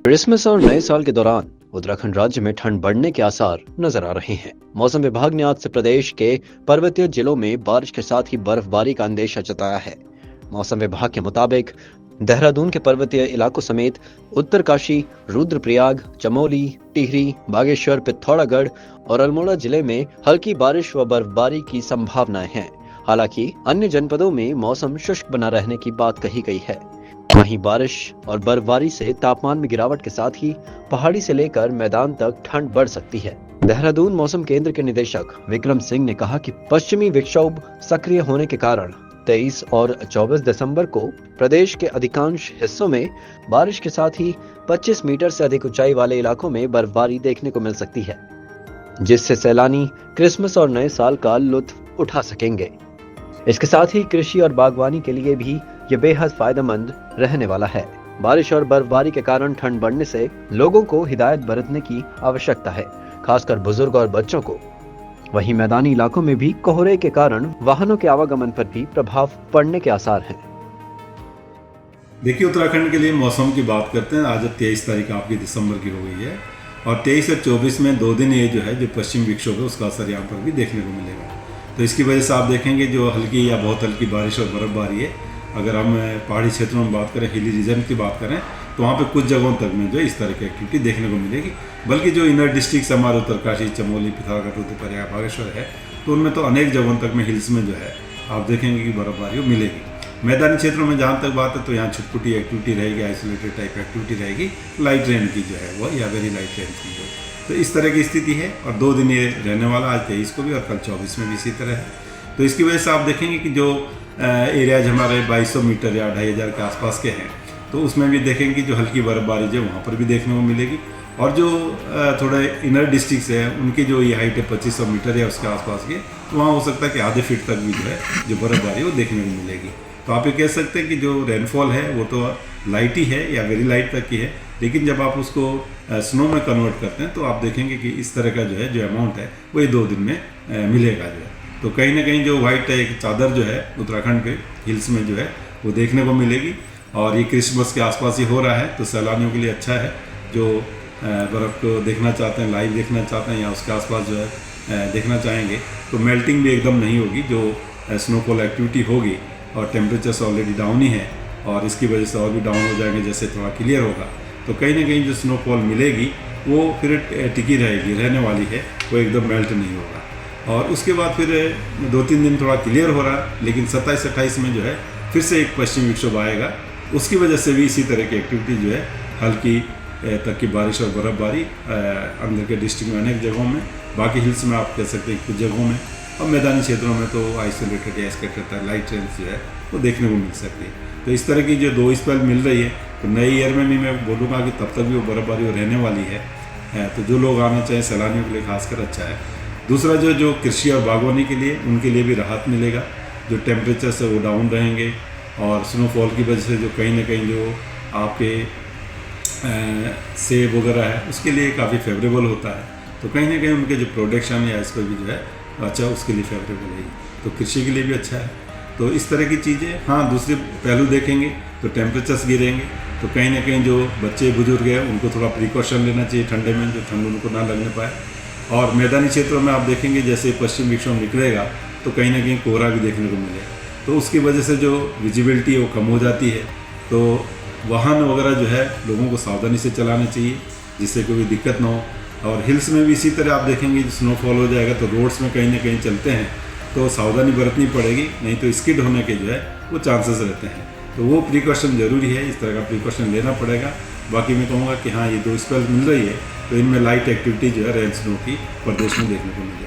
Christmas और नए साल के दौरान उत्तराखंड राज्य में ठंड बढ़ने के आसार नजर आ रहे हैं। मौसम विभाग ने आज से प्रदेश के पर्वतीय जिलों में बारिश के साथ ही बर्फबारी का अंदेशा जताया है। मौसम विभाग के मुताबिक देहरादून के पर्वतीय इलाकों समेत उत्तरकाशी, रुद्रप्रयाग, चमोली, टिहरी, बागेश्वर, पिथौरागढ़ और अल्मोड़ा जिले में हल्की बारिश व बर्फबारी की संभावनाएं हैं। हालांकि अन्य जनपदों में मौसम शुष्क बना रहने की बात कही गई है। वहीं बारिश और बर्फबारी से तापमान में गिरावट के साथ ही पहाड़ी से लेकर मैदान तक ठंड बढ़ सकती है। देहरादून मौसम केंद्र के निदेशक विक्रम सिंह ने कहा कि पश्चिमी विक्षोभ सक्रिय होने के कारण 23 और 24 दिसंबर को प्रदेश के अधिकांश हिस्सों में बारिश के साथ ही 25 मीटर से अधिक ऊंचाई वाले इलाकों में बर्फबारी देखने को मिल सकती है, जिससे सैलानी क्रिसमस और नए साल का लुत्फ उठा सकेंगे। इसके साथ ही कृषि और बागवानी के लिए भी ये बेहद फायदेमंद रहने वाला है। बारिश और बर्फबारी के कारण ठंड बढ़ने से लोगों को हिदायत बरतने की आवश्यकता है, खासकर बुजुर्ग और बच्चों को। वहीं मैदानी इलाकों में भी कोहरे के कारण वाहनों के आवागमन पर भी प्रभाव पड़ने के आसार हैं। देखिए, उत्तराखंड के लिए मौसम की बात करते हैं। आज 23 तारीख आपकी दिसंबर की हो गई है और 23 और 24 में 2 दिन ये जो है जो पश्चिम विक्षोभ है उसका असर यहाँ पर भी देखने को मिलेगा। तो इसकी वजह से आप देखेंगे जो हल्की या बहुत हल्की बारिश और बर्फबारी है, अगर हम पहाड़ी क्षेत्रों में बात करें, हिली रीजन की बात करें, तो वहाँ पे कुछ जगहों तक में जो इस तरह की एक्टिविटी देखने को मिलेगी। बल्कि जो इनर डिस्ट्रिक्ट हमारे उत्तरकाशी, चमोली, पिथौरागढ़, रुद्रप्रयाग, बागेश्वर है, तो उनमें तो अनेक जगहों तक में हिल्स में जो है आप देखेंगे कि बर्फबारी मिलेगी। मैदानी क्षेत्रों में जहाँ तक बात है तो यहाँ छुटपुटी एक्टिविटी रहेगी, आइसोलेटेड टाइप एक्टिविटी रहेगी, लाइट रेन की जो है वो या वेरी लाइट रेन की जो, तो इस तरह की स्थिति है। और 2 दिन ये रहने वाला, आज 23 को भी और कल 24 में भी इसी तरह है। तो इसकी वजह से आप देखेंगे कि जो एरियाज हमारे 2200 मीटर या 2500 के आसपास के हैं, तो उसमें भी देखेंगे कि जो हल्की बर्फबारी जो वहाँ पर भी देखने को मिलेगी। और जो थोड़े इनर डिस्ट्रिक्ट्स हैं उनकी जो ये हाइट है 2500 मीटर या उसके आसपास के, तो वहाँ हो सकता है कि आधे फीट तक भी जो है जो बर्फबारी वो देखने को मिलेगी। तो आप ये कह सकते हैं कि जो रेनफॉल है वो तो लाइट ही है या वेरी लाइट तक की है, लेकिन जब आप उसको स्नो में कन्वर्ट करते हैं तो आप देखेंगे कि इस तरह का जो है जो अमाउंट है वो ये 2 दिन में मिलेगा जो है। तो कहीं ना कहीं जो वाइट एक चादर जो है उत्तराखंड के हिल्स में जो है वो देखने को मिलेगी। और ये क्रिसमस के आसपास ही हो रहा है, तो सैलानियों के लिए अच्छा है जो बर्फ़ को देखना चाहते हैं, लाइव देखना चाहते हैं या उसके आसपास जो है देखना चाहेंगे। तो मेल्टिंग भी एकदम नहीं होगी, जो स्नोफॉल एक्टिविटी होगी। और टेम्परेचर्स ऑलरेडी डाउन ही है और इसकी वजह से और भी डाउन हो जाएंगे जैसे थोड़ा क्लियर होगा। तो कहीं ना कहीं जो स्नोफॉल मिलेगी वो फिर टिकी रहेगी, रहने वाली है, वो एकदम मेल्ट नहीं होगा। और उसके बाद फिर 2-3 दिन थोड़ा क्लियर हो रहा है, लेकिन 27-28 में जो है फिर से एक पश्चिम विक्षोभ आएगा। उसकी वजह से भी इसी तरह की एक्टिविटी जो है हल्की तक की बारिश और बर्फबारी अंदर के डिस्ट्रिक्ट में अनेक जगहों में, बाकी हिल्स में आप कह सकते हैं कुछ जगहों में, और मैदानी क्षेत्रों में तो आइसोलेटेड या इसका कहता है लाइट रेन्स जो है वो देखने को मिल सकती है। तो इस तरह की जो 2 स्पेल मिल रही है, तो नए ईयर में भी मैं बोलूँगा कि तब तक भी वो बर्फबारी रहने वाली है। तो जो लोग आना चाहें सैलानियों के लिए खासकर अच्छा है। दूसरा जो कृषि और बागवानी के लिए, उनके लिए भी राहत मिलेगा। जो टेम्परेचर्स है वो डाउन रहेंगे और स्नोफॉल की वजह से जो कहीं ना कहीं जो आपके सेब वगैरह है उसके लिए काफ़ी फेवरेबल होता है। तो कहीं ना कहीं उनके जो प्रोडक्शन या इसको भी जो है अच्छा, उसके लिए फेवरेबल है, तो कृषि के लिए भी अच्छा है। तो इस तरह की चीज़ें। हाँ, दूसरे पहलू देखेंगे तो टेम्परेचर्स गिरेंगे, तो कहीं ना कहीं जो बच्चे बुजुर्ग हैं उनको थोड़ा प्रिकॉशन लेना चाहिए ठंडे में, जो ठंड उनको ना लगने पाए। और मैदानी क्षेत्रों में आप देखेंगे जैसे पश्चिम विक्षोभ निकलेगा तो कहीं ना कहीं कोहरा भी देखने को मिलेगा, तो उसकी वजह से जो विजिबिलिटी है वो कम हो जाती है। तो वाहन वगैरह जो है लोगों को सावधानी से चलाना चाहिए जिससे कोई दिक्कत ना हो। और हिल्स में भी इसी तरह आप देखेंगे स्नोफॉल हो जाएगा तो रोड्स में कहीं ना कहीं चलते हैं तो सावधानी बरतनी पड़ेगी, नहीं तो स्किड होने के जो है वो चांसेस रहते हैं। तो वो प्रिकॉशन ज़रूरी है, इस तरह का प्रिकॉशन लेना पड़ेगा। बाकी मैं कहूँगा कि हाँ, ये 2 स्पेल मिल रही है तो इनमें लाइट एक्टिविटी जो है रेन स्नो की प्रदेश में देखने को मिलेगी।